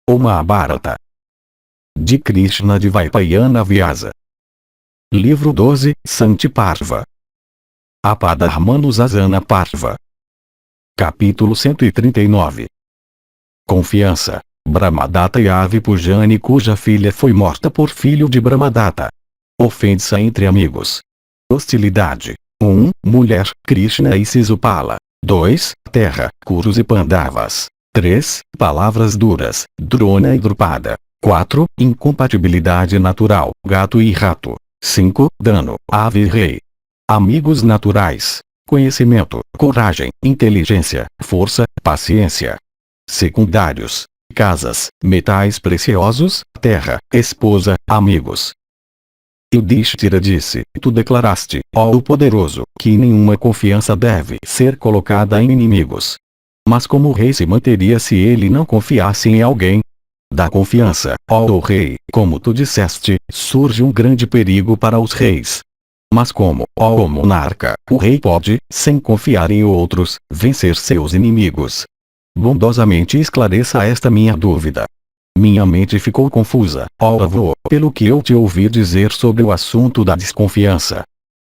O Mahabharata. De Krishna de Vaipayana Vyasa. Livro 12, Santi Parva. Apadharmanusasana Parva. Capítulo 139. Confiança. Brahmadatta e Ave Pujani, cuja filha foi morta por filho de Brahmadatta. Ofensa entre amigos. Hostilidade. 1. Mulher, Krishna e Sisupala. 2. Terra, Kurus e Pandavas. 3. Palavras duras, Drona e Drupada. 4. Incompatibilidade natural, gato e rato. 5. Dano, ave e rei. Amigos naturais. Conhecimento, coragem, inteligência, força, paciência. Secundários. Casas, metais preciosos, terra, esposa, amigos. Yudhishthira disse: Tu declaraste, ó o poderoso, que nenhuma confiança deve ser colocada em inimigos. Mas como o rei se manteria se ele não confiasse em alguém? Da confiança, ó o rei, como tu disseste, surge um grande perigo para os reis. Mas como, ó o monarca, o rei pode, sem confiar em outros, vencer seus inimigos? Bondosamente esclareça esta minha dúvida. Minha mente ficou confusa, ó avô, pelo que eu te ouvi dizer sobre o assunto da desconfiança.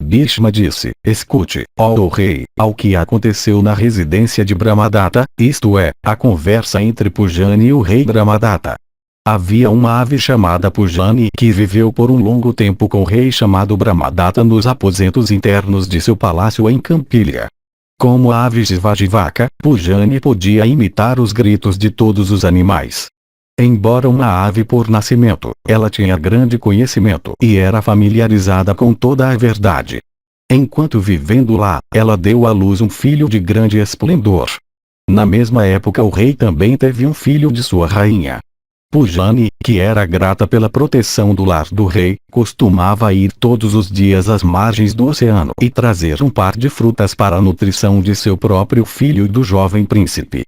Bhishma disse: Escute, ó o rei, ao que aconteceu na residência de Brahmadatta, isto é, a conversa entre Pujani e o rei Brahmadatta. Havia uma ave chamada Pujani que viveu por um longo tempo com o rei chamado Brahmadatta nos aposentos internos de seu palácio em Campilha. Como a ave Jivajivaka, Pujani podia imitar os gritos de todos os animais. Embora uma ave por nascimento, ela tinha grande conhecimento e era familiarizada com toda a verdade. Enquanto vivendo lá, ela deu à luz um filho de grande esplendor. Na mesma época o rei também teve um filho de sua rainha. Pujani, que era grata pela proteção do lar do rei, costumava ir todos os dias às margens do oceano e trazer um par de frutas para a nutrição de seu próprio filho e do jovem príncipe.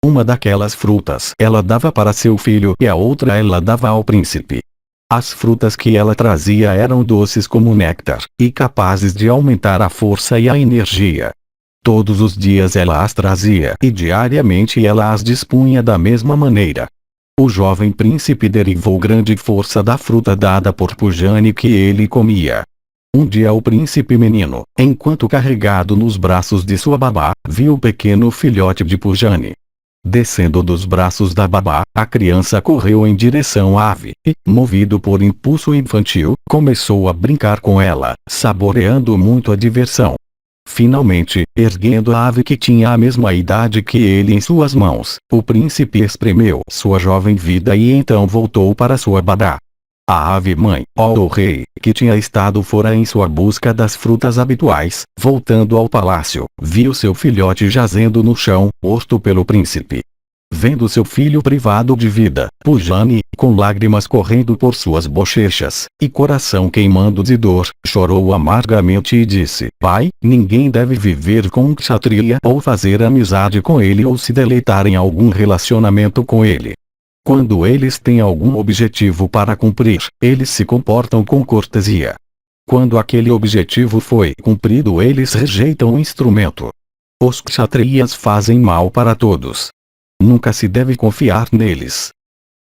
Uma daquelas frutas ela dava para seu filho e a outra ela dava ao príncipe. As frutas que ela trazia eram doces como néctar, e capazes de aumentar a força e a energia. Todos os dias ela as trazia e diariamente ela as dispunha da mesma maneira. O jovem príncipe derivou grande força da fruta dada por Pujani que ele comia. Um dia o príncipe menino, enquanto carregado nos braços de sua babá, viu o pequeno filhote de Pujani. Descendo dos braços da babá, a criança correu em direção à ave, e, movido por impulso infantil, começou a brincar com ela, saboreando muito a diversão. Finalmente, erguendo a ave que tinha a mesma idade que ele em suas mãos, o príncipe espremeu sua jovem vida e então voltou para sua babá. A ave-mãe, ó o rei, que tinha estado fora em sua busca das frutas habituais, voltando ao palácio, viu seu filhote jazendo no chão, morto pelo príncipe. Vendo seu filho privado de vida, Pujani, com lágrimas correndo por suas bochechas, e coração queimando de dor, chorou amargamente e disse: Pai, ninguém deve viver com um kshatriya ou fazer amizade com ele ou se deleitar em algum relacionamento com ele. Quando eles têm algum objetivo para cumprir, eles se comportam com cortesia. Quando aquele objetivo foi cumprido, eles rejeitam o instrumento. Os kshatriyas fazem mal para todos. Nunca se deve confiar neles.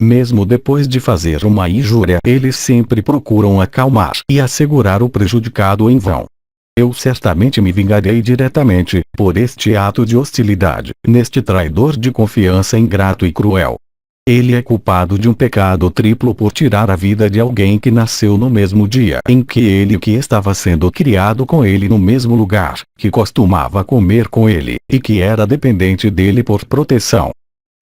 Mesmo depois de fazer uma injúria, eles sempre procuram acalmar e assegurar o prejudicado em vão. Eu certamente me vingarei diretamente, por este ato de hostilidade, neste traidor de confiança ingrato e cruel. Ele é culpado de um pecado triplo por tirar a vida de alguém que nasceu no mesmo dia em que ele que estava sendo criado com ele no mesmo lugar, que costumava comer com ele, e que era dependente dele por proteção.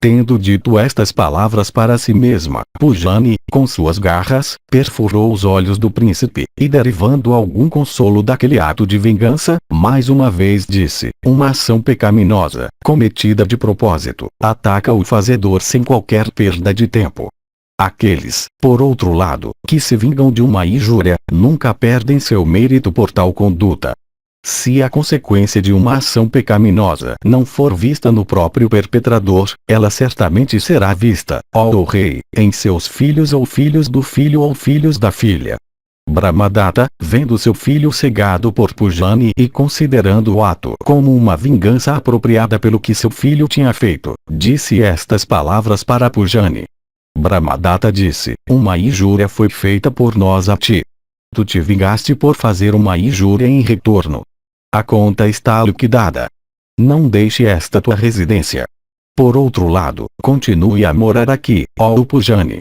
Tendo dito estas palavras para si mesma, Pujani, com suas garras, perfurou os olhos do príncipe, e derivando algum consolo daquele ato de vingança, mais uma vez disse: Uma ação pecaminosa, cometida de propósito, ataca o fazedor sem qualquer perda de tempo. Aqueles, por outro lado, que se vingam de uma injúria, nunca perdem seu mérito por tal conduta. Se a consequência de uma ação pecaminosa não for vista no próprio perpetrador, ela certamente será vista, ó o rei, em seus filhos ou filhos do filho ou filhos da filha. Brahmadatta, vendo seu filho cegado por Pujani e considerando o ato como uma vingança apropriada pelo que seu filho tinha feito, disse estas palavras para Pujani: Brahmadatta disse: uma injúria foi feita por nós a ti. Tu te vingaste por fazer uma injúria em retorno. A conta está liquidada. Não deixe esta tua residência. Por outro lado, continue a morar aqui, ó Upujani.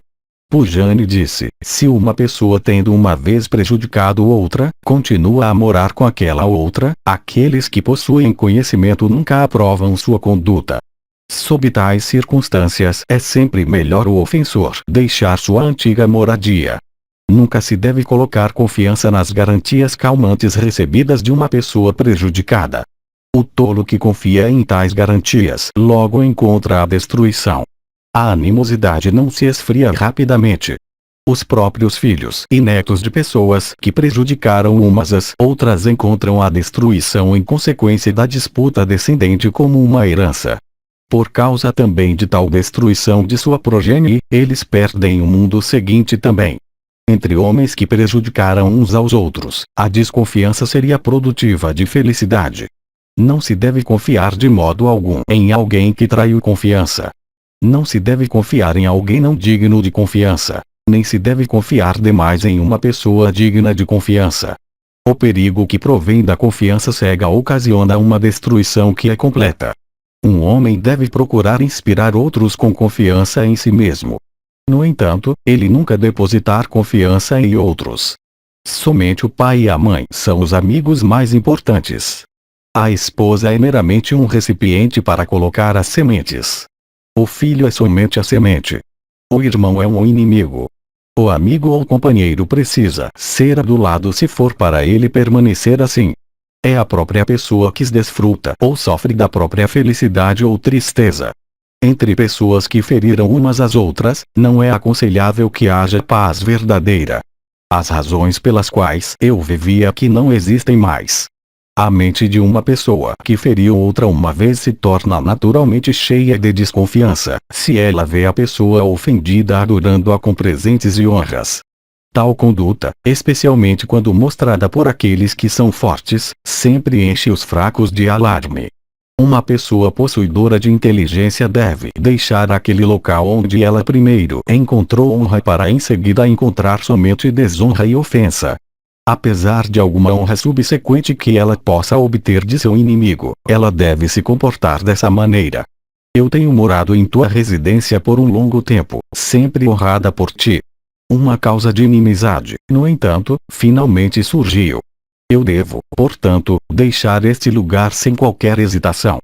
Pujani disse: se uma pessoa tendo uma vez prejudicado outra, continua a morar com aquela outra, aqueles que possuem conhecimento nunca aprovam sua conduta. Sob tais circunstâncias é sempre melhor o ofensor deixar sua antiga moradia. Nunca se deve colocar confiança nas garantias calmantes recebidas de uma pessoa prejudicada. O tolo que confia em tais garantias logo encontra a destruição. A animosidade não se esfria rapidamente. Os próprios filhos e netos de pessoas que prejudicaram umas às outras encontram a destruição em consequência da disputa descendente como uma herança. Por causa também de tal destruição de sua progenie, eles perdem o mundo seguinte também. Entre homens que prejudicaram uns aos outros, a desconfiança seria produtiva de felicidade. Não se deve confiar de modo algum em alguém que traiu confiança. Não se deve confiar em alguém não digno de confiança, nem se deve confiar demais em uma pessoa digna de confiança. O perigo que provém da confiança cega ocasiona uma destruição que é completa. Um homem deve procurar inspirar outros com confiança em si mesmo. No entanto, ele nunca depositar confiança em outros. Somente o pai e a mãe são os amigos mais importantes. A esposa é meramente um recipiente para colocar as sementes. O filho é somente a semente. O irmão é um inimigo. O amigo ou companheiro precisa ser adulado se for para ele permanecer assim. É a própria pessoa que desfruta ou sofre da própria felicidade ou tristeza. Entre pessoas que feriram umas às outras, não é aconselhável que haja paz verdadeira. As razões pelas quais eu vivia aqui não existem mais. A mente de uma pessoa que feriu outra uma vez se torna naturalmente cheia de desconfiança, se ela vê a pessoa ofendida adorando-a com presentes e honras. Tal conduta, especialmente quando mostrada por aqueles que são fortes, sempre enche os fracos de alarme. Uma pessoa possuidora de inteligência deve deixar aquele local onde ela primeiro encontrou honra para em seguida encontrar somente desonra e ofensa. Apesar de alguma honra subsequente que ela possa obter de seu inimigo, ela deve se comportar dessa maneira. Eu tenho morado em tua residência por um longo tempo, sempre honrada por ti. Uma causa de inimizade, no entanto, finalmente surgiu. Eu devo, portanto, deixar este lugar sem qualquer hesitação.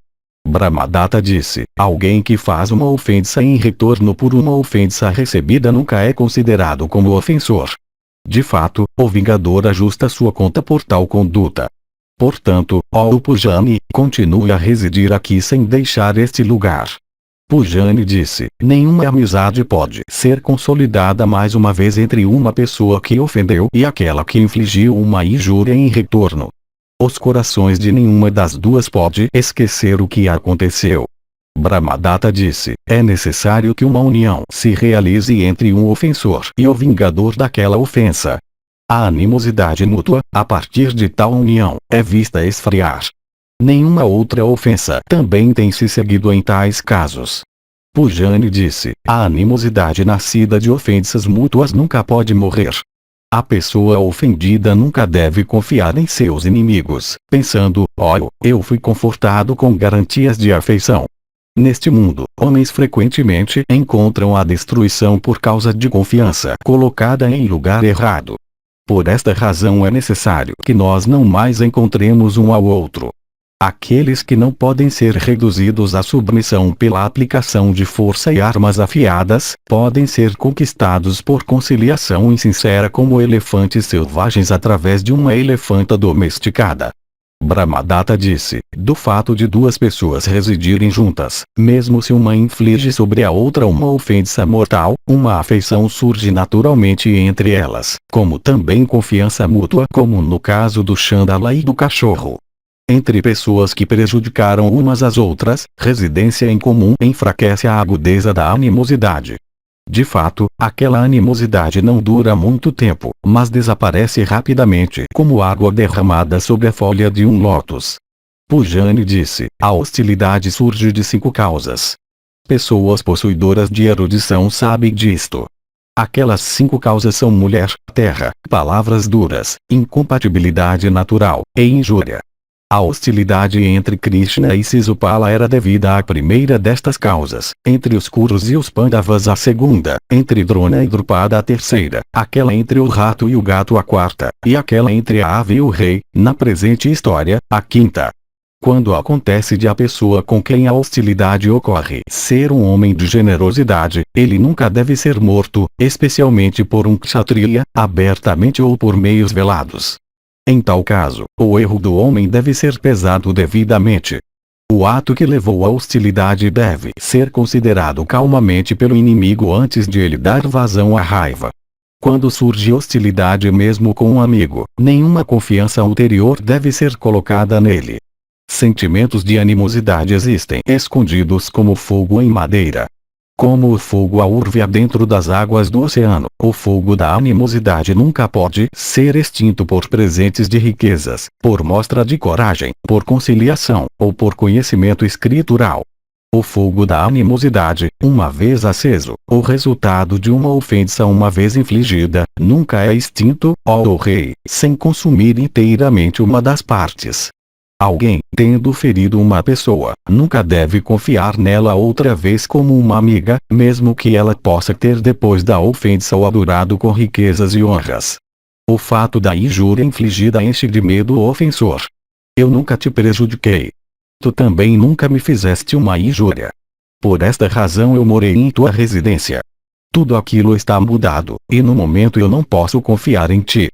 Brahmadatta disse: alguém que faz uma ofensa em retorno por uma ofensa recebida nunca é considerado como ofensor. De fato, o vingador ajusta sua conta por tal conduta. Portanto, ó Upujani, continue a residir aqui sem deixar este lugar. Pujani disse: nenhuma amizade pode ser consolidada mais uma vez entre uma pessoa que ofendeu e aquela que infligiu uma injúria em retorno. Os corações de nenhuma das duas pode esquecer o que aconteceu. Brahmadatta disse: é necessário que uma união se realize entre um ofensor e o vingador daquela ofensa. A animosidade mútua, a partir de tal união, é vista esfriar. Nenhuma outra ofensa também tem se seguido em tais casos. Pujani disse: a animosidade nascida de ofensas mútuas nunca pode morrer. A pessoa ofendida nunca deve confiar em seus inimigos, pensando: oh, eu fui confortado com garantias de afeição. Neste mundo, homens frequentemente encontram a destruição por causa de confiança colocada em lugar errado. Por esta razão é necessário que nós não mais encontremos um ao outro. Aqueles que não podem ser reduzidos à submissão pela aplicação de força e armas afiadas, podem ser conquistados por conciliação insincera como elefantes selvagens através de uma elefanta domesticada. Brahmadatta disse: do fato de duas pessoas residirem juntas, mesmo se uma inflige sobre a outra uma ofensa mortal, uma afeição surge naturalmente entre elas, como também confiança mútua, como no caso do Chandala e do cachorro. Entre pessoas que prejudicaram umas às outras, residência em comum enfraquece a agudeza da animosidade. De fato, aquela animosidade não dura muito tempo, mas desaparece rapidamente como água derramada sobre a folha de um lótus. Pujani disse: a hostilidade surge de 5 causas. Pessoas possuidoras de erudição sabem disto. Aquelas 5 causas são mulher, terra, palavras duras, incompatibilidade natural, e injúria. A hostilidade entre Krishna e Sisupala era devida à primeira destas causas, entre os Kurus e os Pandavas a segunda, entre Drona e Drupada a terceira, aquela entre o rato e o gato a quarta, e aquela entre a ave e o rei, na presente história, a quinta. Quando acontece de a pessoa com quem a hostilidade ocorre ser um homem de generosidade, ele nunca deve ser morto, especialmente por um kshatriya, abertamente ou por meios velados. Em tal caso, o erro do homem deve ser pesado devidamente. O ato que levou à hostilidade deve ser considerado calmamente pelo inimigo antes de ele dar vazão à raiva. Quando surge hostilidade mesmo com um amigo, nenhuma confiança ulterior deve ser colocada nele. Sentimentos de animosidade existem escondidos como fogo em madeira. Como o fogo a úrvia dentro das águas do oceano, o fogo da animosidade nunca pode ser extinto por presentes de riquezas, por mostra de coragem, por conciliação, ou por conhecimento escritural. O fogo da animosidade, uma vez aceso, o resultado de uma ofensa uma vez infligida, nunca é extinto, ó rei, sem consumir inteiramente uma das partes. Alguém, tendo ferido uma pessoa, nunca deve confiar nela outra vez como uma amiga, mesmo que ela possa ter depois da ofensa o adorado com riquezas e honras. O fato da injúria infligida enche de medo o ofensor. Eu nunca te prejudiquei. Tu também nunca me fizeste uma injúria. Por esta razão eu morei em tua residência. Tudo aquilo está mudado, e no momento eu não posso confiar em ti.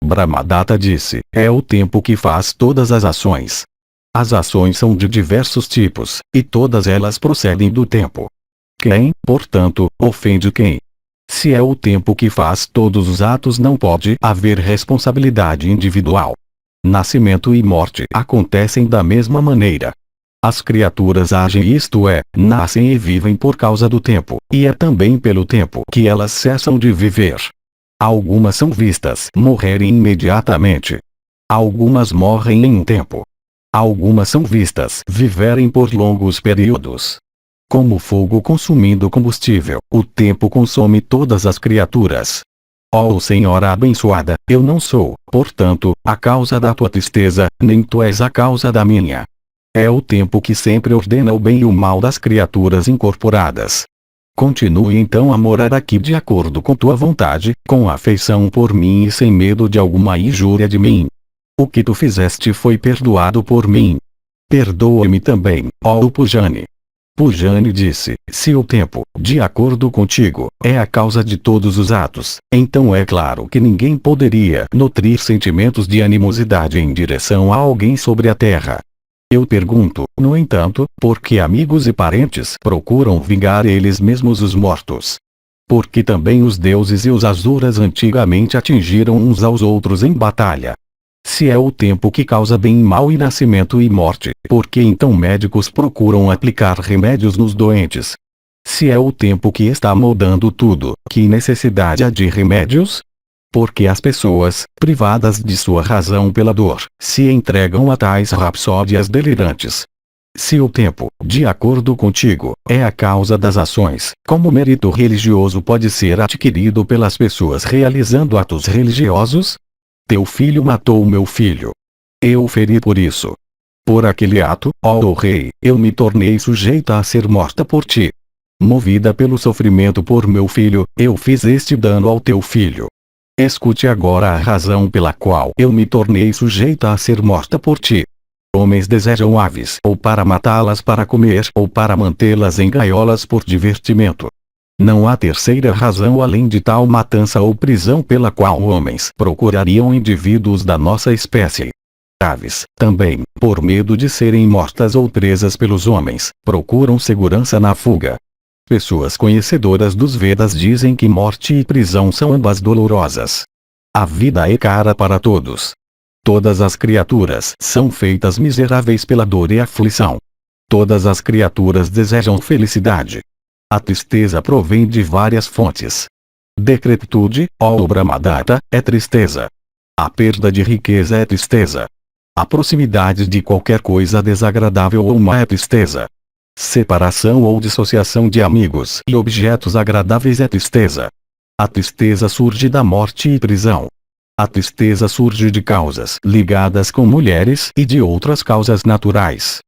Brahmadatta disse, é o tempo que faz todas as ações. As ações são de diversos tipos, e todas elas procedem do tempo. Quem, portanto, ofende quem? Se é o tempo que faz todos os atos, não pode haver responsabilidade individual. Nascimento e morte acontecem da mesma maneira. As criaturas agem, isto é, nascem e vivem por causa do tempo, e é também pelo tempo que elas cessam de viver. Algumas são vistas morrerem imediatamente. Algumas morrem em um tempo. Algumas são vistas viverem por longos períodos. Como fogo consumindo combustível, o tempo consome todas as criaturas. Ó Senhora abençoada, eu não sou, portanto, a causa da tua tristeza, nem tu és a causa da minha. É o tempo que sempre ordena o bem e o mal das criaturas incorporadas. Continue então a morar aqui de acordo com tua vontade, com afeição por mim e sem medo de alguma injúria de mim. O que tu fizeste foi perdoado por mim. Perdoa-me também, ó Pujani. Pujani disse, se o tempo, de acordo contigo, é a causa de todos os atos, então é claro que ninguém poderia nutrir sentimentos de animosidade em direção a alguém sobre a terra. Eu pergunto, no entanto, por que amigos e parentes procuram vingar eles mesmos os mortos? Porque também os deuses e os asuras antigamente atingiram uns aos outros em batalha. Se é o tempo que causa bem e mal e nascimento e morte, por que então médicos procuram aplicar remédios nos doentes? Se é o tempo que está moldando tudo, que necessidade há de remédios? Porque as pessoas, privadas de sua razão pela dor, se entregam a tais rapsódias delirantes. Se o tempo, de acordo contigo, é a causa das ações, como mérito religioso pode ser adquirido pelas pessoas realizando atos religiosos? Teu filho matou meu filho. Eu o feri por isso. Por aquele ato, ó rei, eu me tornei sujeita a ser morta por ti. Movida pelo sofrimento por meu filho, eu fiz este dano ao teu filho. Escute agora a razão pela qual eu me tornei sujeita a ser morta por ti. Homens desejam aves ou para matá-las para comer ou para mantê-las em gaiolas por divertimento. Não há terceira razão além de tal matança ou prisão pela qual homens procurariam indivíduos da nossa espécie. Aves, também, por medo de serem mortas ou presas pelos homens, procuram segurança na fuga. Pessoas conhecedoras dos Vedas dizem que morte e prisão são ambas dolorosas. A vida é cara para todos. Todas as criaturas são feitas miseráveis pela dor e aflição. Todas as criaturas desejam felicidade. A tristeza provém de várias fontes. Decrepitude, ó Brahmadatta, é tristeza. A perda de riqueza é tristeza. A proximidade de qualquer coisa desagradável ou má é tristeza. Separação ou dissociação de amigos e objetos agradáveis é tristeza. A tristeza surge da morte e prisão. A tristeza surge de causas ligadas com mulheres e de outras causas naturais.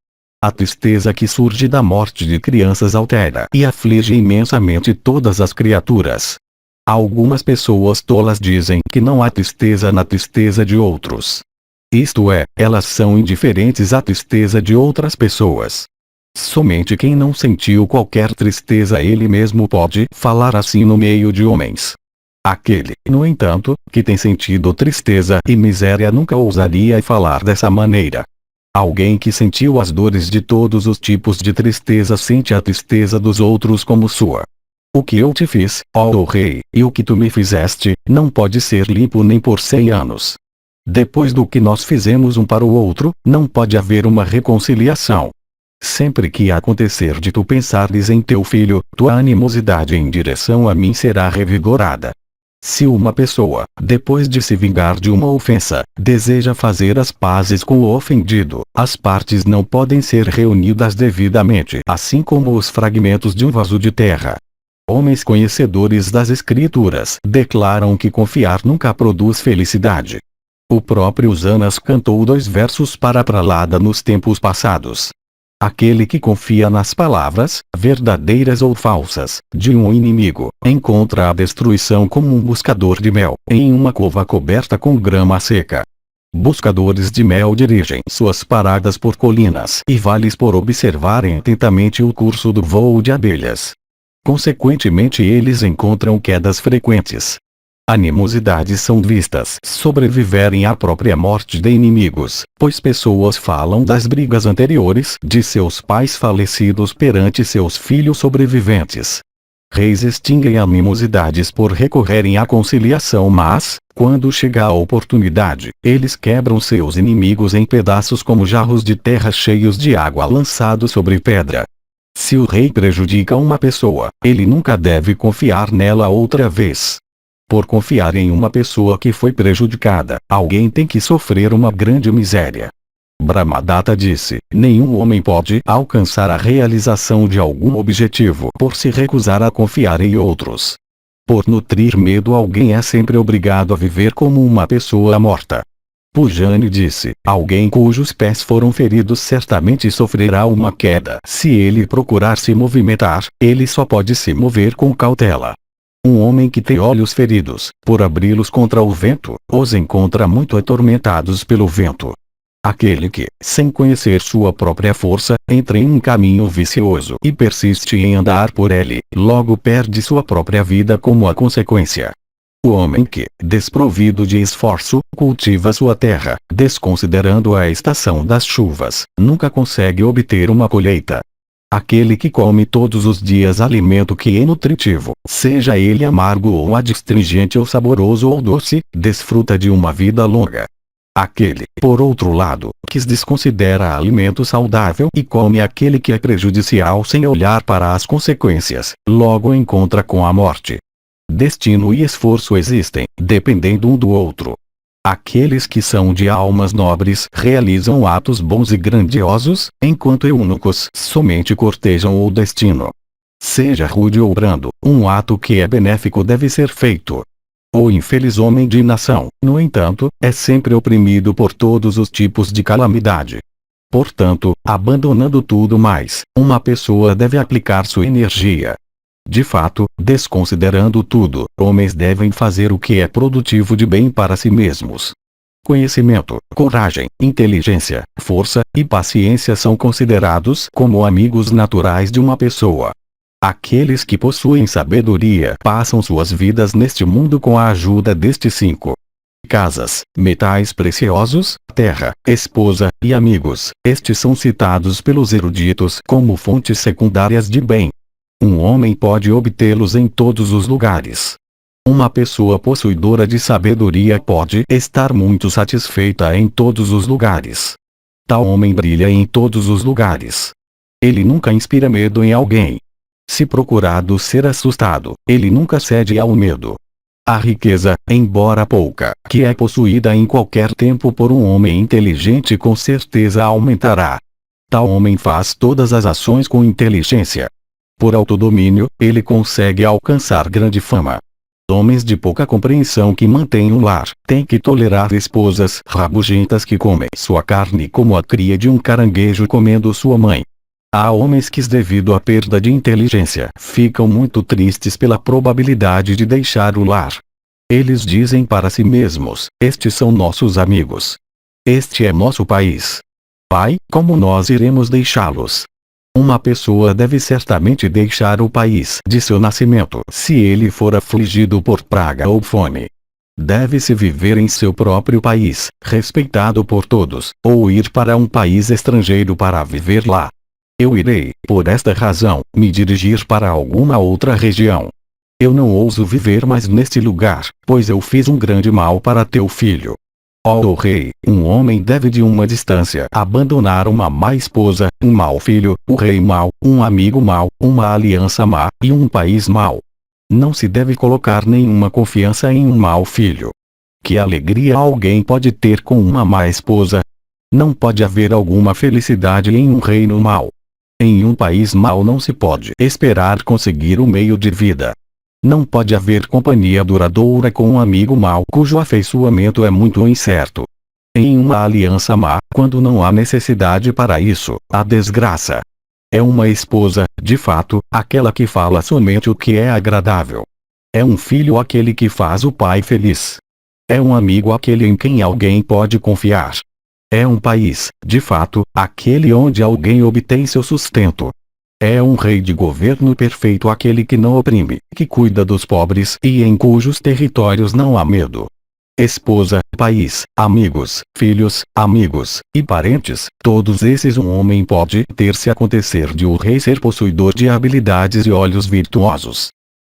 A tristeza que surge da morte de crianças altera e aflige imensamente todas as criaturas. Algumas pessoas tolas dizem que não há tristeza na tristeza de outros. Isto é, elas são indiferentes à tristeza de outras pessoas. Somente quem não sentiu qualquer tristeza ele mesmo pode falar assim no meio de homens. Aquele, no entanto, que tem sentido tristeza e miséria nunca ousaria falar dessa maneira. Alguém que sentiu as dores de todos os tipos de tristeza sente a tristeza dos outros como sua. O que eu te fiz, ó rei, e o que tu me fizeste, não pode ser limpo nem por 100 anos. Depois do que nós fizemos um para o outro, não pode haver uma reconciliação. Sempre que acontecer de tu pensares em teu filho, tua animosidade em direção a mim será revigorada. Se uma pessoa, depois de se vingar de uma ofensa, deseja fazer as pazes com o ofendido, as partes não podem ser reunidas devidamente, assim como os fragmentos de um vaso de terra. Homens conhecedores das Escrituras declaram que confiar nunca produz felicidade. O próprio Zanas cantou 2 versos para a Pralada nos tempos passados. Aquele que confia nas palavras, verdadeiras ou falsas, de um inimigo, encontra a destruição como um buscador de mel, em uma cova coberta com grama seca. Buscadores de mel dirigem suas paradas por colinas e vales por observarem atentamente o curso do voo de abelhas. Consequentemente eles encontram quedas frequentes. Animosidades são vistas sobreviverem à própria morte de inimigos, pois pessoas falam das brigas anteriores de seus pais falecidos perante seus filhos sobreviventes. Reis extinguem animosidades por recorrerem à conciliação, mas, quando chega a oportunidade, eles quebram seus inimigos em pedaços como jarros de terra cheios de água lançados sobre pedra. Se o rei prejudica uma pessoa, ele nunca deve confiar nela outra vez. Por confiar em uma pessoa que foi prejudicada, alguém tem que sofrer uma grande miséria. Brahmadatta disse: nenhum homem pode alcançar a realização de algum objetivo por se recusar a confiar em outros. Por nutrir medo, alguém é sempre obrigado a viver como uma pessoa morta. Pujani disse: alguém cujos pés foram feridos certamente sofrerá uma queda. Se ele procurar se movimentar, ele só pode se mover com cautela. Um homem que tem olhos feridos, por abri-los contra o vento, os encontra muito atormentados pelo vento. Aquele que, sem conhecer sua própria força, entra em um caminho vicioso e persiste em andar por ele, logo perde sua própria vida como a consequência. O homem que, desprovido de esforço, cultiva sua terra, desconsiderando a estação das chuvas, nunca consegue obter uma colheita. Aquele que come todos os dias alimento que é nutritivo, seja ele amargo ou adstringente ou saboroso ou doce, desfruta de uma vida longa. Aquele, por outro lado, que desconsidera alimento saudável e come aquele que é prejudicial sem olhar para as consequências, logo encontra com a morte. Destino e esforço existem, dependendo um do outro. Aqueles que são de almas nobres realizam atos bons e grandiosos, enquanto eunucos somente cortejam o destino. Seja rude ou brando, um ato que é benéfico deve ser feito. O infeliz homem de nação, no entanto, é sempre oprimido por todos os tipos de calamidade. Portanto, abandonando tudo mais, uma pessoa deve aplicar sua energia. De fato, desconsiderando tudo, homens devem fazer o que é produtivo de bem para si mesmos. Conhecimento, coragem, inteligência, força e paciência são considerados como amigos naturais de uma pessoa. Aqueles que possuem sabedoria passam suas vidas neste mundo com a ajuda destes 5. Casas, metais preciosos, terra, esposa e amigos. Estes são citados pelos eruditos como fontes secundárias de bem. Um homem pode obtê-los em todos os lugares. Uma pessoa possuidora de sabedoria pode estar muito satisfeita em todos os lugares. Tal homem brilha em todos os lugares. Ele nunca inspira medo em alguém. Se procurado ser assustado, ele nunca cede ao medo. A riqueza, embora pouca, que é possuída em qualquer tempo por um homem inteligente com certeza aumentará. Tal homem faz todas as ações com inteligência. Por autodomínio, ele consegue alcançar grande fama. Homens de pouca compreensão que mantêm um lar, têm que tolerar esposas rabugentas que comem sua carne como a cria de um caranguejo comendo sua mãe. Há homens que, devido à perda de inteligência, ficam muito tristes pela probabilidade de deixar o lar. Eles dizem para si mesmos: estes são nossos amigos. Este é nosso país. Pai, como nós iremos deixá-los? Uma pessoa deve certamente deixar o país de seu nascimento se ele for afligido por praga ou fome. Deve-se viver em seu próprio país, respeitado por todos, ou ir para um país estrangeiro para viver lá. Eu irei, por esta razão, me dirigir para alguma outra região. Eu não ouso viver mais neste lugar, pois eu fiz um grande mal para teu filho. Ó rei, um homem deve de uma distância abandonar uma má esposa, um mau filho, o rei mau, um amigo mau, uma aliança má, e um país mau. Não se deve colocar nenhuma confiança em um mau filho. Que alegria alguém pode ter com uma má esposa? Não pode haver alguma felicidade em um reino mau. Em um país mau não se pode esperar conseguir um meio de vida. Não pode haver companhia duradoura com um amigo mau cujo afeiçoamento é muito incerto. Em uma aliança má, quando não há necessidade para isso, há desgraça. É uma esposa, de fato, aquela que fala somente o que é agradável. É um filho aquele que faz o pai feliz. É um amigo aquele em quem alguém pode confiar. É um país, de fato, aquele onde alguém obtém seu sustento. É um rei de governo perfeito aquele que não oprime, que cuida dos pobres e em cujos territórios não há medo. Esposa, país, amigos, filhos, amigos, e parentes, todos esses um homem pode ter se acontecer de o rei ser possuidor de habilidades e olhos virtuosos.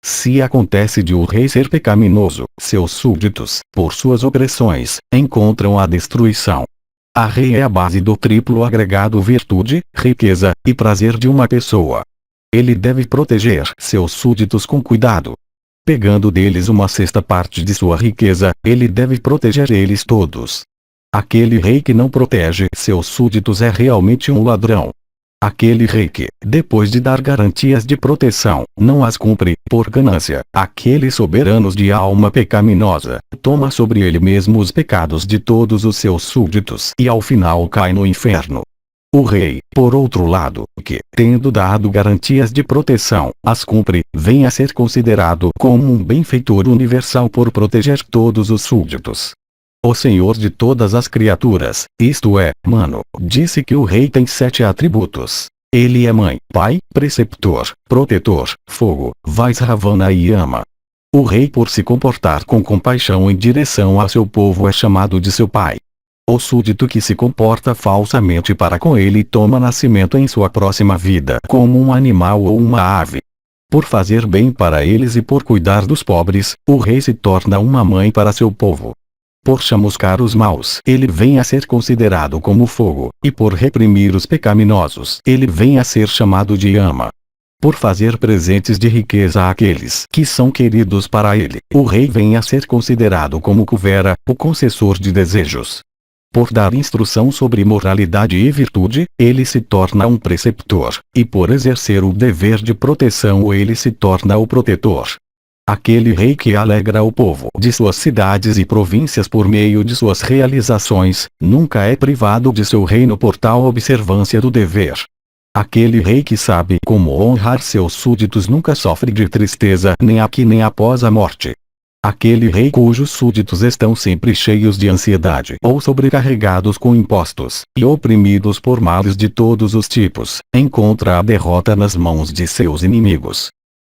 Se acontece de o rei ser pecaminoso, seus súditos, por suas opressões, encontram a destruição. A rei é a base do triplo agregado virtude, riqueza e prazer de uma pessoa. Ele deve proteger seus súditos com cuidado. Pegando deles uma sexta parte de sua riqueza, ele deve proteger eles todos. Aquele rei que não protege seus súditos é realmente um ladrão. Aquele rei que, depois de dar garantias de proteção, não as cumpre, por ganância, aqueles soberanos de alma pecaminosa, toma sobre ele mesmo os pecados de todos os seus súditos e ao final cai no inferno. O rei, por outro lado, que, tendo dado garantias de proteção, as cumpre, vem a ser considerado como um benfeitor universal por proteger todos os súditos. O Senhor de todas as criaturas, isto é, Mano, disse que o rei tem 7 atributos. Ele é mãe, pai, preceptor, protetor, fogo, Vaisravana e ama. O rei por se comportar com compaixão em direção a seu povo é chamado de seu pai. O súdito que se comporta falsamente para com ele toma nascimento em sua próxima vida como um animal ou uma ave. Por fazer bem para eles e por cuidar dos pobres, o rei se torna uma mãe para seu povo. Por chamuscar os maus, ele vem a ser considerado como fogo, e por reprimir os pecaminosos, ele vem a ser chamado de ama. Por fazer presentes de riqueza àqueles que são queridos para ele, o rei vem a ser considerado como Kuvera, o concessor de desejos. Por dar instrução sobre moralidade e virtude, ele se torna um preceptor, e por exercer o dever de proteção ele se torna o protetor. Aquele rei que alegra o povo de suas cidades e províncias por meio de suas realizações, nunca é privado de seu reino por tal observância do dever. Aquele rei que sabe como honrar seus súditos nunca sofre de tristeza nem aqui nem após a morte. Aquele rei cujos súditos estão sempre cheios de ansiedade ou sobrecarregados com impostos, e oprimidos por males de todos os tipos, encontra a derrota nas mãos de seus inimigos.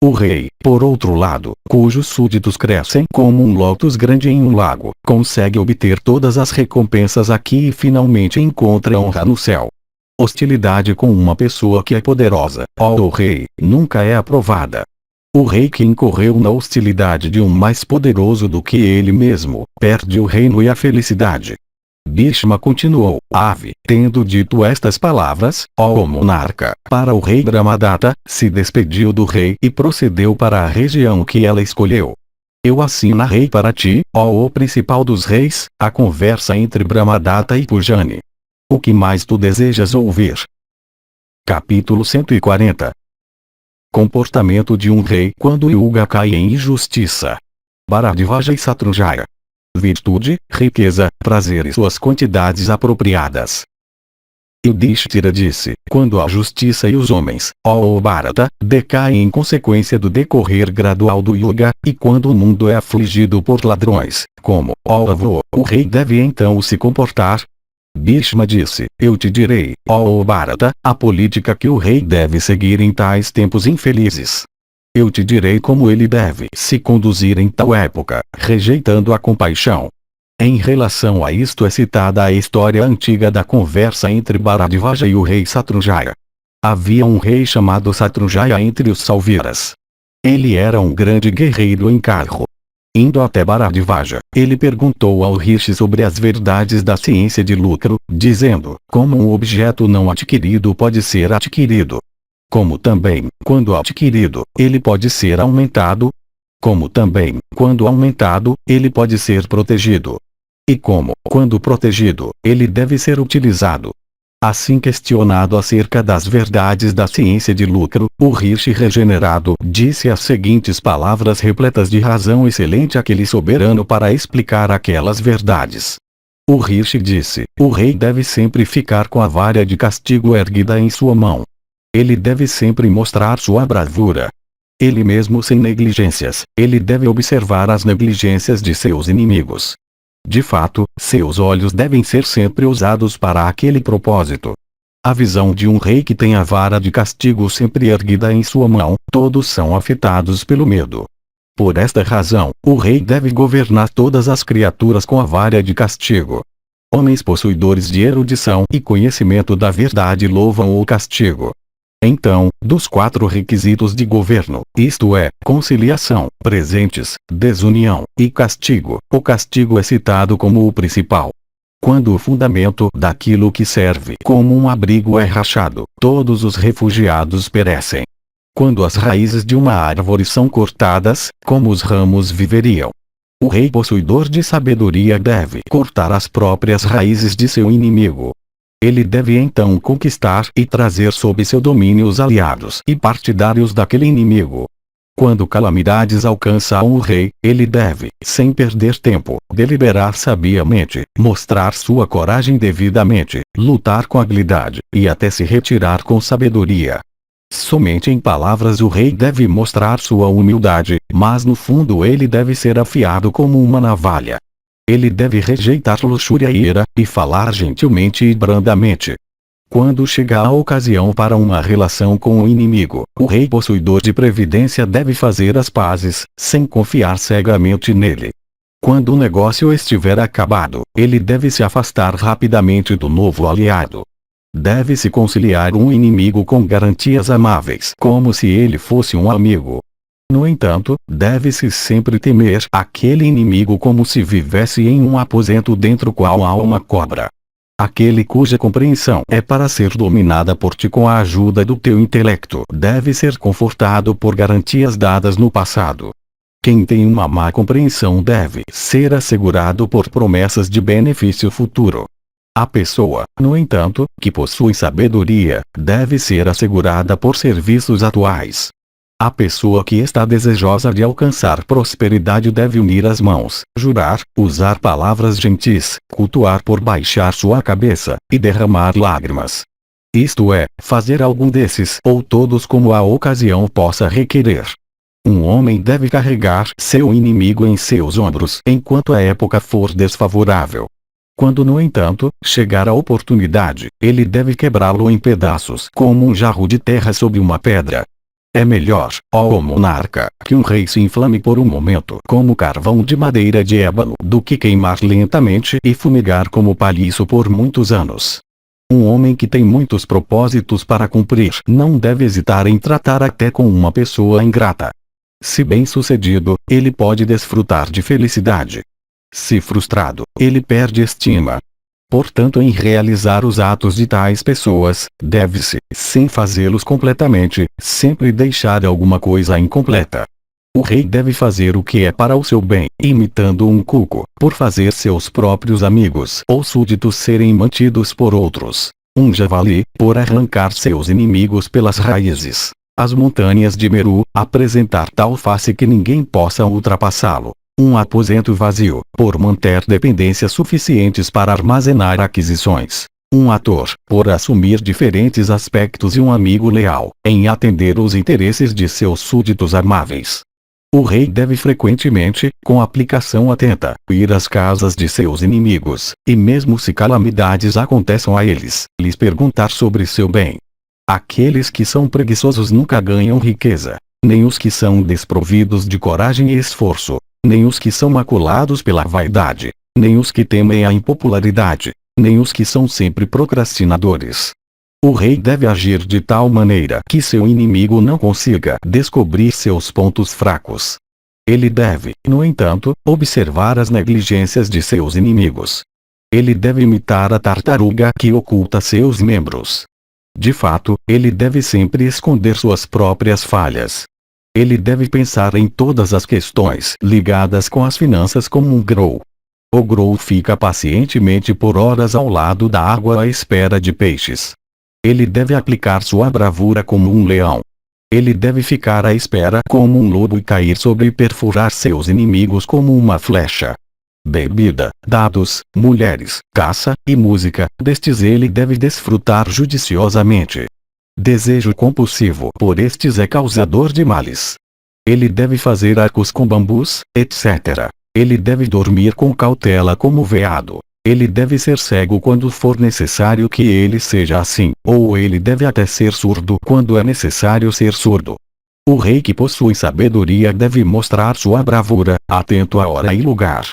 O rei, por outro lado, cujos súditos crescem como um lótus grande em um lago, consegue obter todas as recompensas aqui e finalmente encontra honra no céu. Hostilidade com uma pessoa que é poderosa, ó rei, nunca é aprovada. O rei que incorreu na hostilidade de um mais poderoso do que ele mesmo, perde o reino e a felicidade. Bhishma continuou, ave, tendo dito estas palavras, ó monarca, para o rei Brahmadatta, se despediu do rei e procedeu para a região que ela escolheu. Eu assim narrei para ti, ó o principal dos reis, a conversa entre Brahmadatta e Pujani. O que mais tu desejas ouvir? Capítulo 140. Comportamento de um rei quando Yuga cai em injustiça. Bharadvaja e Satrunjaya. Virtude, riqueza, prazer e suas quantidades apropriadas. Yudhishthira disse: quando a justiça e os homens, ó Bharata, decaem em consequência do decorrer gradual do Yuga, e quando o mundo é afligido por ladrões, como, ó avô, o rei deve então se comportar? Bhishma disse: eu te direi, ó Bharata, a política que o rei deve seguir em tais tempos infelizes. Eu te direi como ele deve se conduzir em tal época, rejeitando a compaixão. Em relação a isto é citada a história antiga da conversa entre Bharadvaja e o rei Satrunjaya. Havia um rei chamado Satrunjaya entre os Salviras. Ele era um grande guerreiro em carro. Indo até Bharadvaja, ele perguntou ao Rishi sobre as verdades da ciência de lucro, dizendo: como um objeto não adquirido pode ser adquirido? Como também, quando adquirido, ele pode ser aumentado? Como também, quando aumentado, ele pode ser protegido? E como, quando protegido, ele deve ser utilizado? Assim questionado acerca das verdades da ciência de lucro, o Rishi regenerado disse as seguintes palavras repletas de razão excelente àquele soberano para explicar aquelas verdades. O Rishi disse: o rei deve sempre ficar com a vara de castigo erguida em sua mão. Ele deve sempre mostrar sua bravura. Ele mesmo sem negligências, ele deve observar as negligências de seus inimigos. De fato, seus olhos devem ser sempre usados para aquele propósito. A visão de um rei que tem a vara de castigo sempre erguida em sua mão, todos são afetados pelo medo. Por esta razão, o rei deve governar todas as criaturas com a vara de castigo. Homens possuidores de erudição e conhecimento da verdade louvam o castigo. Então, dos 4 requisitos de governo, isto é, conciliação, presentes, desunião, e castigo, o castigo é citado como o principal. Quando o fundamento daquilo que serve como um abrigo é rachado, todos os refugiados perecem. Quando as raízes de uma árvore são cortadas, como os ramos viveriam? O rei possuidor de sabedoria deve cortar as próprias raízes de seu inimigo. Ele deve então conquistar e trazer sob seu domínio os aliados e partidários daquele inimigo. Quando calamidades alcançam o rei, ele deve, sem perder tempo, deliberar sabiamente, mostrar sua coragem devidamente, lutar com habilidade, e até se retirar com sabedoria. Somente em palavras o rei deve mostrar sua humildade, mas no fundo ele deve ser afiado como uma navalha. Ele deve rejeitar luxúria e ira, e falar gentilmente e brandamente. Quando chega a ocasião para uma relação com o inimigo, o rei possuidor de previdência deve fazer as pazes, sem confiar cegamente nele. Quando o negócio estiver acabado, ele deve se afastar rapidamente do novo aliado. Deve-se conciliar um inimigo com garantias amáveis, como se ele fosse um amigo. No entanto, deve-se sempre temer aquele inimigo como se vivesse em um aposento dentro qual há uma cobra. Aquele cuja compreensão é para ser dominada por ti com a ajuda do teu intelecto deve ser confortado por garantias dadas no passado. Quem tem uma má compreensão deve ser assegurado por promessas de benefício futuro. A pessoa, no entanto, que possui sabedoria, deve ser assegurada por serviços atuais. A pessoa que está desejosa de alcançar prosperidade deve unir as mãos, jurar, usar palavras gentis, cultuar por baixar sua cabeça, e derramar lágrimas. Isto é, fazer algum desses ou todos como a ocasião possa requerer. Um homem deve carregar seu inimigo em seus ombros enquanto a época for desfavorável. Quando no entanto, chegar a oportunidade, ele deve quebrá-lo em pedaços como um jarro de terra sobre uma pedra. É melhor, ó monarca, que um rei se inflame por um momento como carvão de madeira de ébano do que queimar lentamente e fumegar como palhiço por muitos anos. Um homem que tem muitos propósitos para cumprir não deve hesitar em tratar até com uma pessoa ingrata. Se bem-sucedido, ele pode desfrutar de felicidade. Se frustrado, ele perde estima. Portanto, em realizar os atos de tais pessoas, deve-se, sem fazê-los completamente, sempre deixar alguma coisa incompleta. O rei deve fazer o que é para o seu bem, imitando um cuco, por fazer seus próprios amigos ou súditos serem mantidos por outros. Um javali, por arrancar seus inimigos pelas raízes. As montanhas de Meru, apresentar tal face que ninguém possa ultrapassá-lo. Um aposento vazio, por manter dependências suficientes para armazenar aquisições. Um ator, por assumir diferentes aspectos, e um amigo leal, em atender os interesses de seus súditos amáveis. O rei deve frequentemente, com aplicação atenta, ir às casas de seus inimigos, e mesmo se calamidades aconteçam a eles, lhes perguntar sobre seu bem. Aqueles que são preguiçosos nunca ganham riqueza, nem os que são desprovidos de coragem e esforço, nem os que são maculados pela vaidade, nem os que temem a impopularidade, nem os que são sempre procrastinadores. O rei deve agir de tal maneira que seu inimigo não consiga descobrir seus pontos fracos. Ele deve, no entanto, observar as negligências de seus inimigos. Ele deve imitar a tartaruga que oculta seus membros. De fato, ele deve sempre esconder suas próprias falhas. Ele deve pensar em todas as questões ligadas com as finanças como um grou. O grou fica pacientemente por horas ao lado da água à espera de peixes. Ele deve aplicar sua bravura como um leão. Ele deve ficar à espera como um lobo e cair sobre e perfurar seus inimigos como uma flecha. Bebida, dados, mulheres, caça e música, destes ele deve desfrutar judiciosamente. Desejo compulsivo por estes é causador de males. Ele deve fazer arcos com bambus, etc. Ele deve dormir com cautela como veado. Ele deve ser cego quando for necessário que ele seja assim, ou ele deve até ser surdo quando é necessário ser surdo. O rei que possui sabedoria deve mostrar sua bravura, atento à hora e lugar.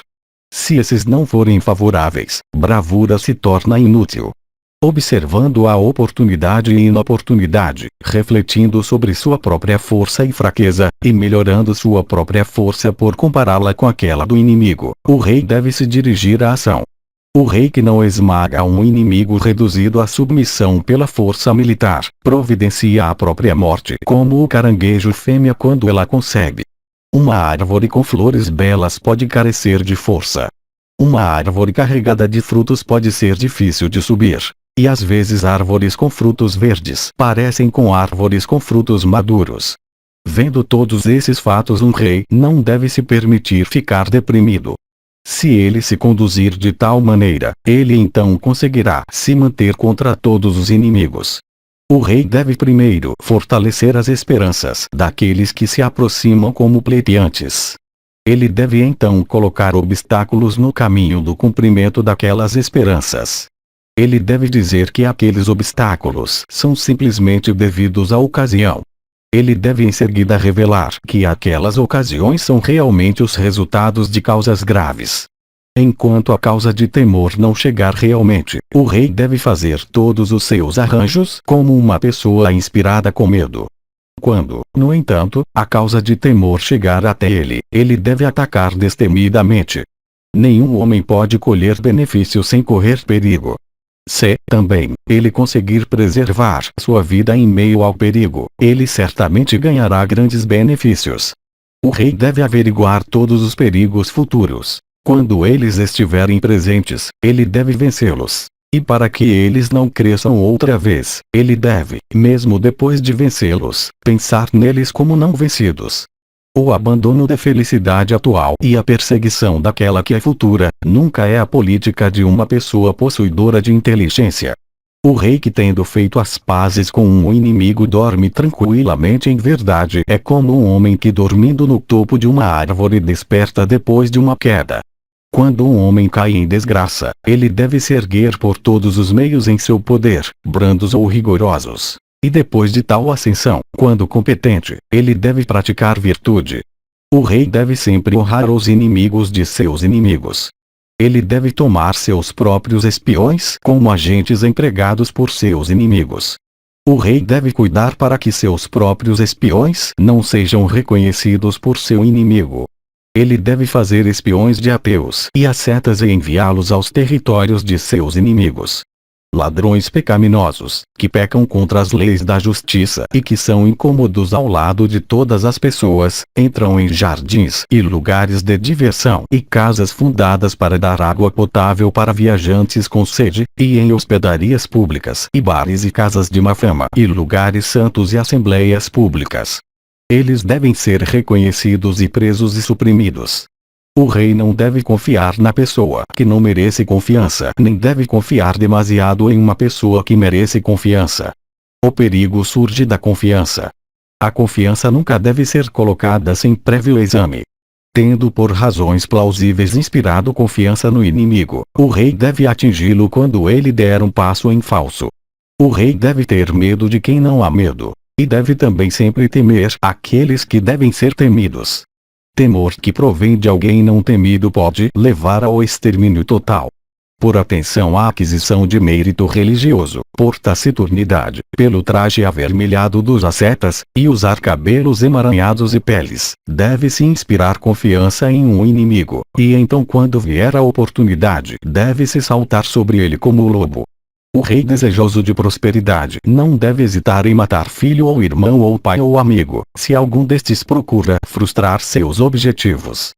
Se esses não forem favoráveis, bravura se torna inútil. Observando a oportunidade e inoportunidade, refletindo sobre sua própria força e fraqueza, e melhorando sua própria força por compará-la com aquela do inimigo, o rei deve se dirigir à ação. O rei que não esmaga um inimigo reduzido à submissão pela força militar, providencia a própria morte como o caranguejo fêmea quando ela concebe. Uma árvore com flores belas pode carecer de força. Uma árvore carregada de frutos pode ser difícil de subir. E às vezes árvores com frutos verdes parecem com árvores com frutos maduros. Vendo todos esses fatos, um rei não deve se permitir ficar deprimido. Se ele se conduzir de tal maneira, ele então conseguirá se manter contra todos os inimigos. O rei deve primeiro fortalecer as esperanças daqueles que se aproximam como pleiteantes. Ele deve então colocar obstáculos no caminho do cumprimento daquelas esperanças. Ele deve dizer que aqueles obstáculos são simplesmente devidos à ocasião. Ele deve em seguida revelar que aquelas ocasiões são realmente os resultados de causas graves. Enquanto a causa de temor não chegar realmente, o rei deve fazer todos os seus arranjos como uma pessoa inspirada com medo. Quando, no entanto, a causa de temor chegar até ele, ele deve atacar destemidamente. Nenhum homem pode colher benefício sem correr perigo. Se, também, ele conseguir preservar sua vida em meio ao perigo, ele certamente ganhará grandes benefícios. O rei deve averiguar todos os perigos futuros. Quando eles estiverem presentes, ele deve vencê-los. E para que eles não cresçam outra vez, ele deve, mesmo depois de vencê-los, pensar neles como não vencidos. O abandono da felicidade atual e a perseguição daquela que é futura, nunca é a política de uma pessoa possuidora de inteligência. O rei que, tendo feito as pazes com um inimigo, dorme tranquilamente, em verdade é como um homem que, dormindo no topo de uma árvore, desperta depois de uma queda. Quando um homem cai em desgraça, ele deve se erguer por todos os meios em seu poder, brandos ou rigorosos. E depois de tal ascensão, quando competente, ele deve praticar virtude. O rei deve sempre honrar os inimigos de seus inimigos. Ele deve tomar seus próprios espiões como agentes empregados por seus inimigos. O rei deve cuidar para que seus próprios espiões não sejam reconhecidos por seu inimigo. Ele deve fazer espiões de ateus e ascetas e enviá-los aos territórios de seus inimigos. Ladrões pecaminosos, que pecam contra as leis da justiça e que são incômodos ao lado de todas as pessoas, entram em jardins e lugares de diversão e casas fundadas para dar água potável para viajantes com sede, e em hospedarias públicas e bares e casas de má fama e lugares santos e assembleias públicas. Eles devem ser reconhecidos e presos e suprimidos. O rei não deve confiar na pessoa que não merece confiança, nem deve confiar demasiado em uma pessoa que merece confiança. O perigo surge da confiança. A confiança nunca deve ser colocada sem prévio exame. Tendo por razões plausíveis inspirado confiança no inimigo, o rei deve atingi-lo quando ele der um passo em falso. O rei deve ter medo de quem não há medo, e deve também sempre temer aqueles que devem ser temidos. Temor que provém de alguém não temido pode levar ao extermínio total. Por atenção à aquisição de mérito religioso, por taciturnidade, pelo traje avermelhado dos ascetas, e usar cabelos emaranhados e peles, deve-se inspirar confiança em um inimigo, e então quando vier a oportunidade, deve-se saltar sobre ele como o lobo. O rei desejoso de prosperidade não deve hesitar em matar filho ou irmão ou pai ou amigo, se algum destes procura frustrar seus objetivos.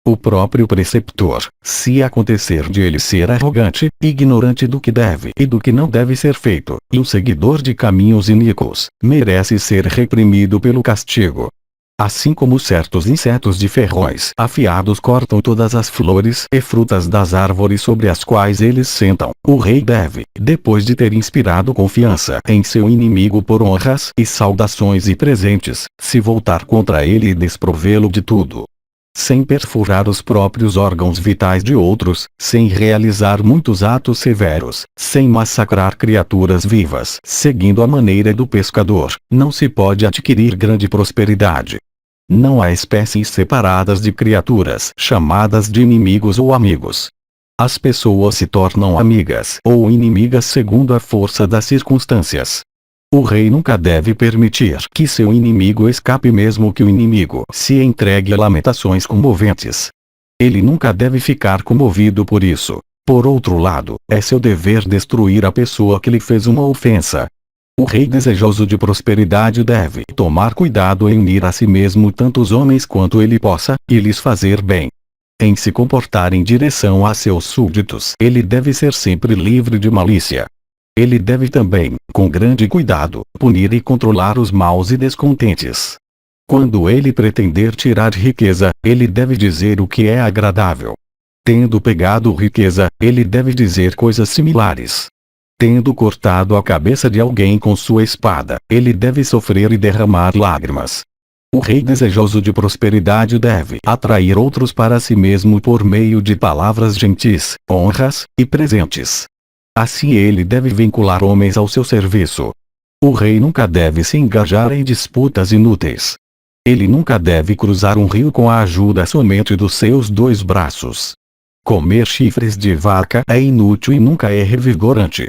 O próprio preceptor, se acontecer de ele ser arrogante, ignorante do que deve e do que não deve ser feito, e um seguidor de caminhos iníquos, merece ser reprimido pelo castigo. Assim como certos insetos de ferrões afiados cortam todas as flores e frutas das árvores sobre as quais eles sentam, o rei deve, depois de ter inspirado confiança em seu inimigo por honras e saudações e presentes, se voltar contra ele e desprovê-lo de tudo. Sem perfurar os próprios órgãos vitais de outros, sem realizar muitos atos severos, sem massacrar criaturas vivas, seguindo a maneira do pescador, não se pode adquirir grande prosperidade. Não há espécies separadas de criaturas chamadas de inimigos ou amigos. As pessoas se tornam amigas ou inimigas segundo a força das circunstâncias. O rei nunca deve permitir que seu inimigo escape mesmo que o inimigo se entregue a lamentações comoventes. Ele nunca deve ficar comovido por isso. Por outro lado, é seu dever destruir a pessoa que lhe fez uma ofensa. O rei desejoso de prosperidade deve tomar cuidado em unir a si mesmo tantos homens quanto ele possa, e lhes fazer bem. Em se comportar em direção a seus súditos, ele deve ser sempre livre de malícia. Ele deve também, com grande cuidado, punir e controlar os maus e descontentes. Quando ele pretender tirar riqueza, ele deve dizer o que é agradável. Tendo pegado riqueza, ele deve dizer coisas similares. Tendo cortado a cabeça de alguém com sua espada, ele deve sofrer e derramar lágrimas. O rei desejoso de prosperidade deve atrair outros para si mesmo por meio de palavras gentis, honras e presentes. Assim ele deve vincular homens ao seu serviço. O rei nunca deve se engajar em disputas inúteis. Ele nunca deve cruzar um rio com a ajuda somente dos seus 2 braços. Comer chifres de vaca é inútil e nunca é revigorante.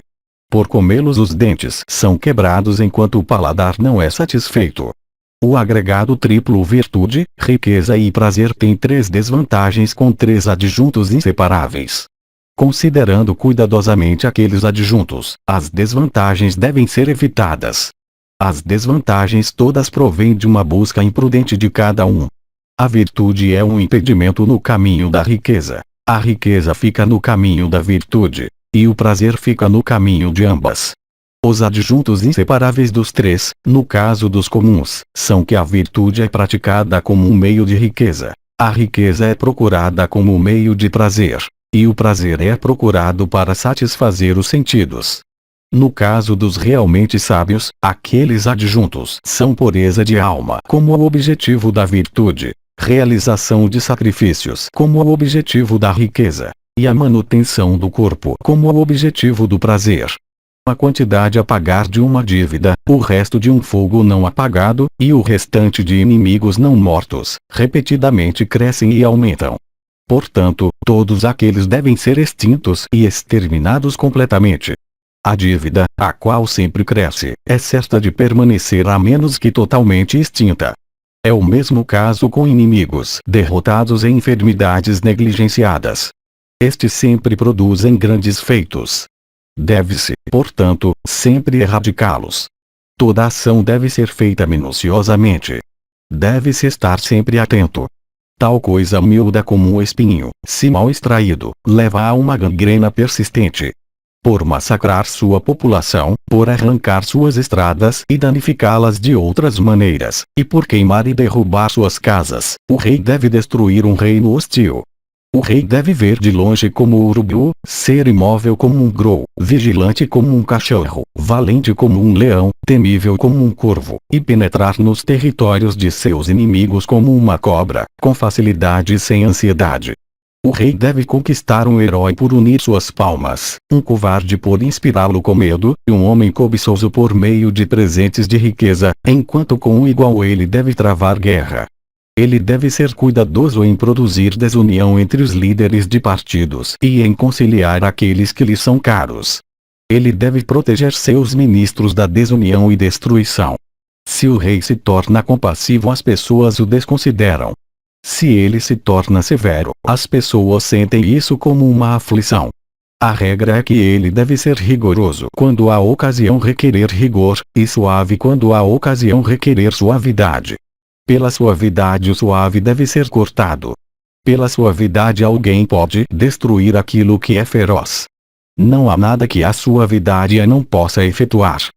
Por comê-los os dentes são quebrados enquanto o paladar não é satisfeito. O agregado triplo virtude, riqueza e prazer tem 3 desvantagens com 3 adjuntos inseparáveis. Considerando cuidadosamente aqueles adjuntos, as desvantagens devem ser evitadas. As desvantagens todas provêm de uma busca imprudente de cada um. A virtude é um impedimento no caminho da riqueza. A riqueza fica no caminho da virtude, e o prazer fica no caminho de ambas. Os adjuntos inseparáveis dos 3, no caso dos comuns, são que a virtude é praticada como um meio de riqueza, a riqueza é procurada como um meio de prazer, e o prazer é procurado para satisfazer os sentidos. No caso dos realmente sábios, aqueles adjuntos são pureza de alma como o objetivo da virtude, realização de sacrifícios como o objetivo da riqueza, e a manutenção do corpo como o objetivo do prazer. A quantidade a pagar de uma dívida, o resto de um fogo não apagado, e o restante de inimigos não mortos, repetidamente crescem e aumentam. Portanto, todos aqueles devem ser extintos e exterminados completamente. A dívida, a qual sempre cresce, é certa de permanecer a menos que totalmente extinta. É o mesmo caso com inimigos derrotados e enfermidades negligenciadas. Estes sempre produzem grandes feitos. Deve-se, portanto, sempre erradicá-los. Toda ação deve ser feita minuciosamente. Deve-se estar sempre atento. Tal coisa miúda como um espinho, se mal extraído, leva a uma gangrena persistente. Por massacrar sua população, por arrancar suas estradas e danificá-las de outras maneiras, e por queimar e derrubar suas casas, o rei deve destruir um reino hostil. O rei deve ver de longe como o urubu, ser imóvel como um grou, vigilante como um cachorro, valente como um leão, temível como um corvo, e penetrar nos territórios de seus inimigos como uma cobra, com facilidade e sem ansiedade. O rei deve conquistar um herói por unir suas palmas, um covarde por inspirá-lo com medo, e um homem cobiçoso por meio de presentes de riqueza, enquanto com o igual ele deve travar guerra. Ele deve ser cuidadoso em produzir desunião entre os líderes de partidos e em conciliar aqueles que lhe são caros. Ele deve proteger seus ministros da desunião e destruição. Se o rei se torna compassivo, as pessoas o desconsideram. Se ele se torna severo, as pessoas sentem isso como uma aflição. A regra é que ele deve ser rigoroso quando a ocasião requerer rigor, e suave quando a ocasião requerer suavidade. Pela suavidade o suave deve ser cortado. Pela suavidade alguém pode destruir aquilo que é feroz. Não há nada que a suavidade não possa efetuar.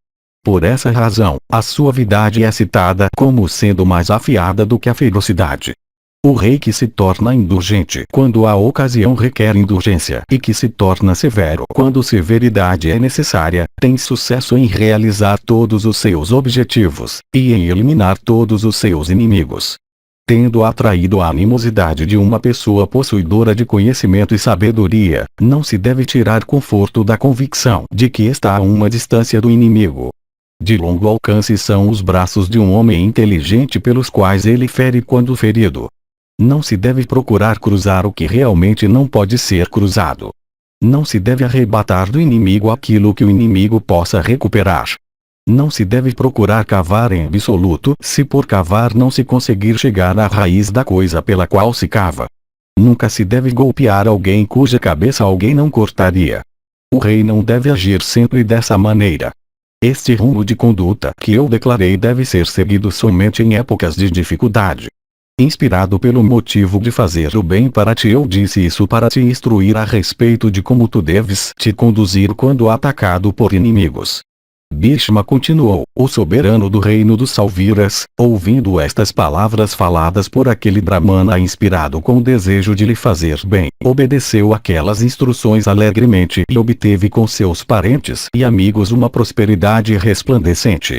Por essa razão, a suavidade é citada como sendo mais afiada do que a ferocidade. O rei que se torna indulgente quando a ocasião requer indulgência e que se torna severo quando severidade é necessária, tem sucesso em realizar todos os seus objetivos, e em eliminar todos os seus inimigos. Tendo atraído a animosidade de uma pessoa possuidora de conhecimento e sabedoria, não se deve tirar conforto da convicção de que está a uma distância do inimigo. De longo alcance são os braços de um homem inteligente pelos quais ele fere quando ferido. Não se deve procurar cruzar o que realmente não pode ser cruzado. Não se deve arrebatar do inimigo aquilo que o inimigo possa recuperar. Não se deve procurar cavar em absoluto se por cavar não se conseguir chegar à raiz da coisa pela qual se cava. Nunca se deve golpear alguém cuja cabeça alguém não cortaria. O rei não deve agir sempre dessa maneira. Este rumo de conduta que eu declarei deve ser seguido somente em épocas de dificuldade. Inspirado pelo motivo de fazer o bem para ti, eu disse isso para te instruir a respeito de como tu deves te conduzir quando atacado por inimigos. Bhishma continuou, o soberano do reino dos Salviras, ouvindo estas palavras faladas por aquele Brahmana inspirado com o desejo de lhe fazer bem, obedeceu aquelas instruções alegremente e obteve com seus parentes e amigos uma prosperidade resplandecente.